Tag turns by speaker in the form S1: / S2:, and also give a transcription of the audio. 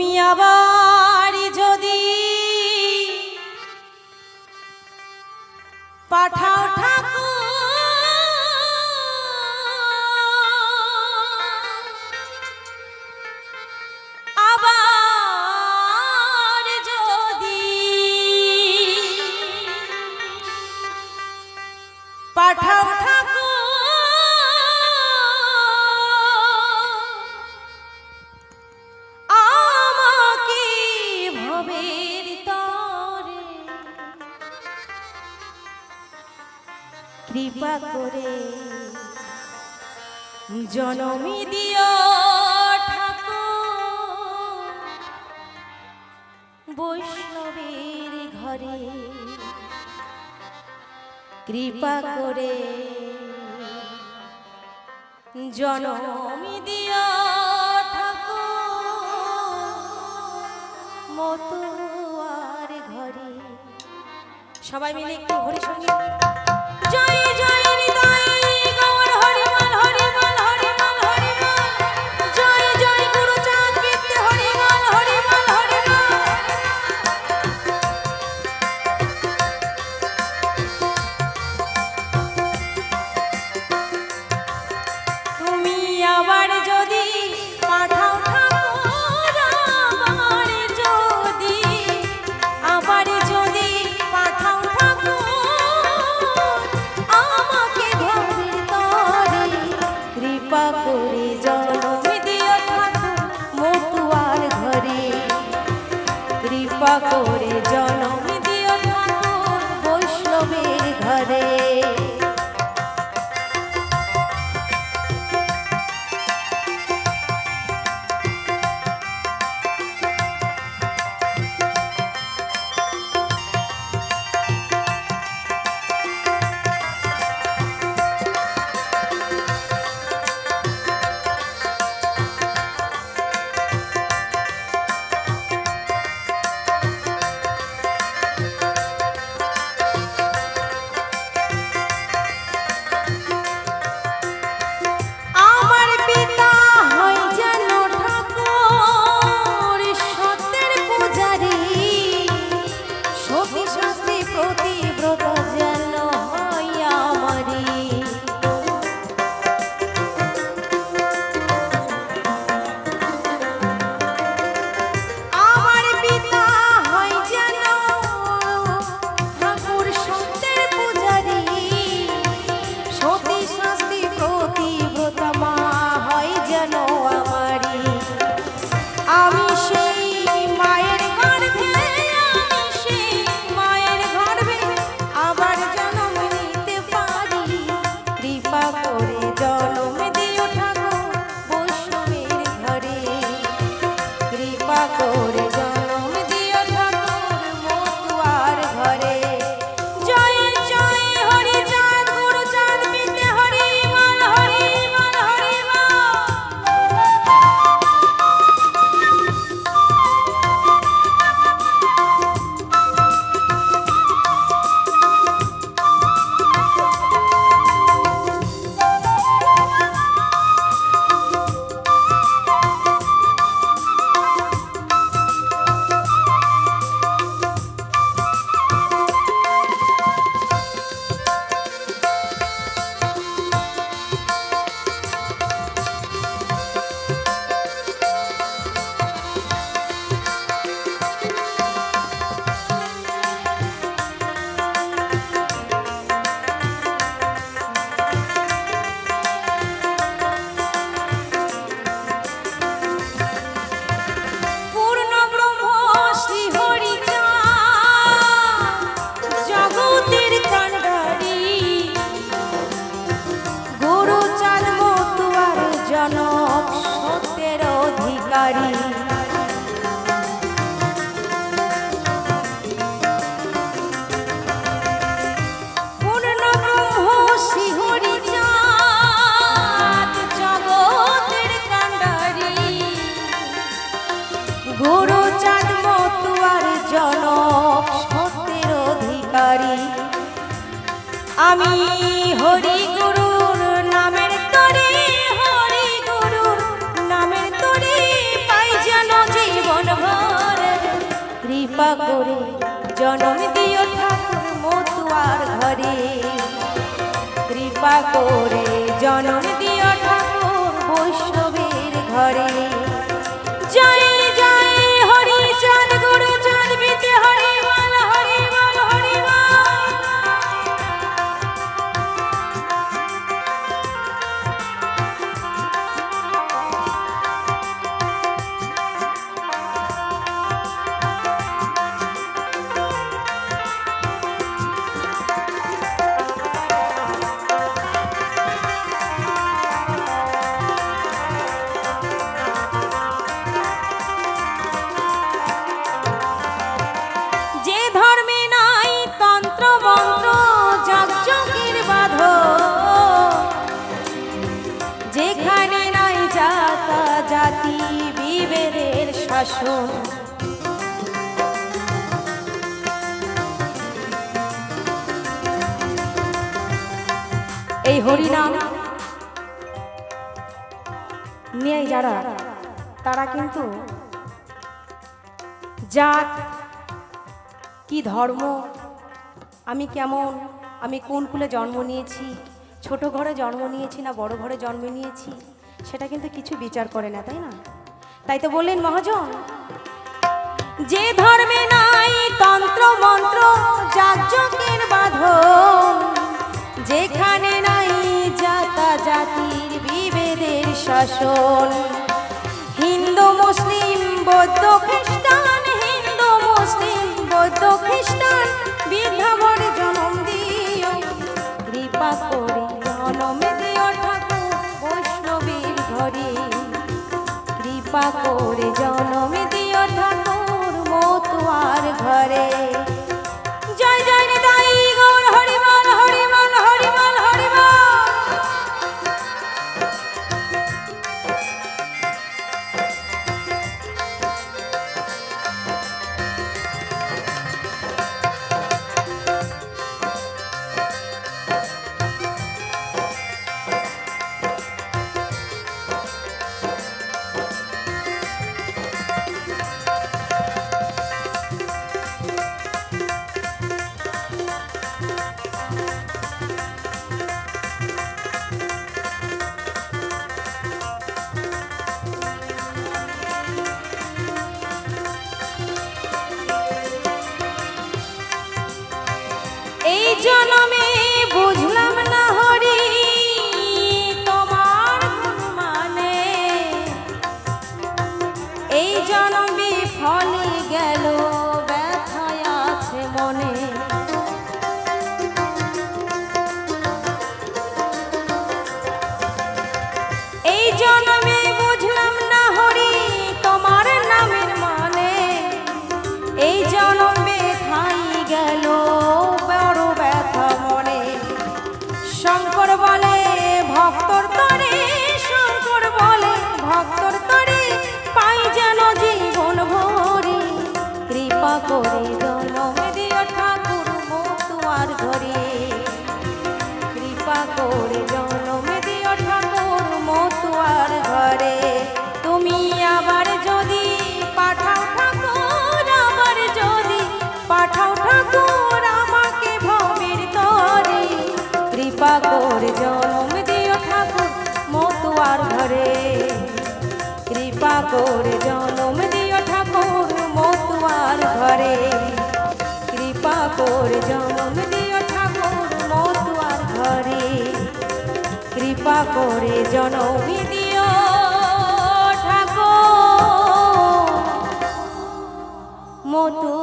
S1: তুমি আবার যদি পাঠাও ঠাকুর আবার যদি পাঠাও ঠাকুর আমাকে ভবের তরে কৃপা করে জনমি দিও ঠাকুর বৈষ্ণবের ঘরে কৃপা করে জনমি দিও ঠাকুর মতুয়ার ঘরে। সবাই মিলে একটু হরি সঙ্গীত। জয় জয় নিতাই গৌর হরিবল হরিবল হরিবল হরিবল। জয় জয় গুরুচাঁদ বিদ্যে হরিবল হরিবল হরিবল। তুমি আবার যদি পাঠাও ঠাকুর আবার যদি পাঠাও ঠাকুর আমাকে ভবের তরে কৃপা করে জনমি দিও ঠাকুর মতুয়ার ঘরে কৃপা করে জনমি দিও ঠাকুর বৈষ্ণবের ঘরে। জনম দিও ঠাকুর মতুয়ার ঘরে। কৃপা করে জনম দিও ঠাকুর বৈষ্ণবের ঘরে। জয় জয় হরি চাঁদ গুরু চাঁদ বিতে হরি বল হরি বল হরি বল। যেখানে নাই জাতা জাতি বিভেদের শাসন, এই হরিনাম নিয়ে যারা তারা কিন্তু জাত কি ধর্ম, আমি কেমন, আমি কোন কুলে জন্ম নিয়েছি, ছোট ঘরে জন্ম নিয়েছি না বড় ঘরে জন্ম নিয়েছি, সেটা কিন্তু কিছু বিচার করে না, তাই না? তাই তো বললেন মহাজন, যে ধর্মে নাই তন্ত্র মন্ত্র যাজকের বাঁধন, যেখানে নাই জাতা জাতির বিভেদের শাসন, হিন্দু মুসলিম বৌদ্ধ খ্রিস্টান, হিন্দু মুসলিম বৌদ্ধ খ্রিস্টান বিধবার জনম দিও, কৃপা করে জনম দিও ঠাকুর বৈষ্ণবের ঘরে। কৃপা করে জনম দিও ঠাকুর মতুয়ার ঘরে। জয় জয় নিতাই গৌর হরি বল হরি বল হরি বল হরি বল। এই জনমে বুঝলাম না হরি তোমার মানে, এই জনমে ফলে গেল ব্যথায় আছে মনে। এই জনমে বুঝলাম না হরি তোমার নামের মানে, এই জনমে খাই গেল বড় ব্যথা মনে। শঙ্কর বলে ভক্তর তরে, শঙ্কর বলে ভক্তর তরে, পাই যেন জীবন ভরে। কৃপা করে জনম দিও ঠাকুর মতুয়ার ঘরে। কৃপা করে জনম দিও ঠাকুর মতুয়ার ঘরে। তুমি আবার যদি পাঠাও ঠাকুর, আবার যদি পাঠাও ঠাকুর আমাকে ভবের তরে। কৃপা করে জনম দিও ঠাকুর মতুয়ার ঘরে। কৃপা করে জনম দিও ঠাকুর মতুয়ার ঘরে। কৃপা করে জনম দিও ঠাকুর মতুয়ার ঘরে। কৃপা করে জনম দিও ঠাকুর মতুয়ার